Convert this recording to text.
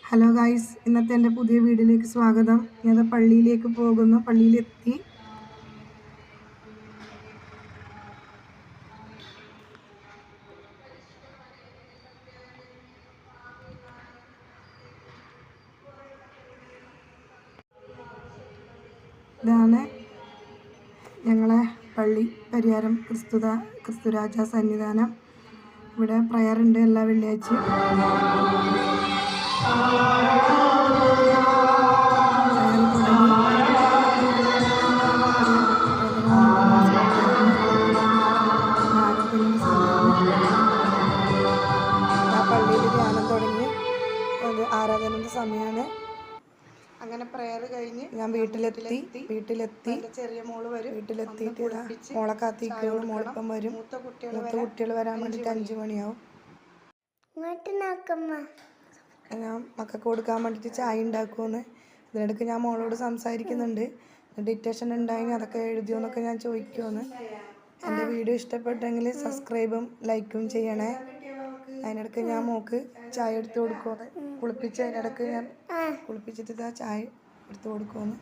Hello guys, ഇന്നത്തെ എൻ്റെ പുതിയ വീഡിയോയിലേക്ക് സ്വാഗതം. ഞാൻ പള്ളിയിലേക്ക് പോകുന്നു. പള്ളിയിലെത്തി. ഇതാണ് ഞങ്ങളെ പള്ളി, പരിയാരം ക്രിസ്തുരാജ സന്നിധാനം. ഇവിടെ പ്രയറുണ്ട് എല്ലാ വെള്ളിയാഴ്ചയും. പള്ളിയിൽ ധ്യാനം തുടങ്ങി, അത് ആരാധനയുടെ സമയമാണ്. അങ്ങനെ പ്രയർ കഴിഞ്ഞ് ഞാൻ വീട്ടിലെത്തി. ചെറിയ മോള് വരും. വീട്ടിലെത്തിയിട്ട് മോളെ കാത്തിരിക്കുന്നു. മോളിപ്പം വരും. മൂത്ത കുട്ടികൾ വരാൻ വേണ്ടിയിട്ട് 5 മണിയാവും. ഞാൻ മക്കൾക്ക് കൊടുക്കാൻ വേണ്ടിയിട്ട് ചായ ഉണ്ടാക്കുമെന്ന്. ഇതിനിടയ്ക്ക് ഞാൻ മോളോട് സംസാരിക്കുന്നുണ്ട്. ഡിറ്റേഷൻ ഉണ്ടായി, അതൊക്കെ എഴുതിയോന്നൊക്കെ ഞാൻ ചോദിക്കുമെന്ന്. എൻ്റെ വീഡിയോ ഇഷ്ടപ്പെട്ടെങ്കിൽ സബ്സ്ക്രൈബും ലൈക്കും ചെയ്യണേ. അതിനിടയ്ക്ക് ഞാൻ മോൾക്ക് ചായ എടുത്ത് കൊടുക്കുമെന്ന്. അതിനിടയ്ക്ക് ഞാൻ കുളിപ്പിച്ചിട്ട് ചായ എടുത്ത് കൊടുക്കുമെന്ന്.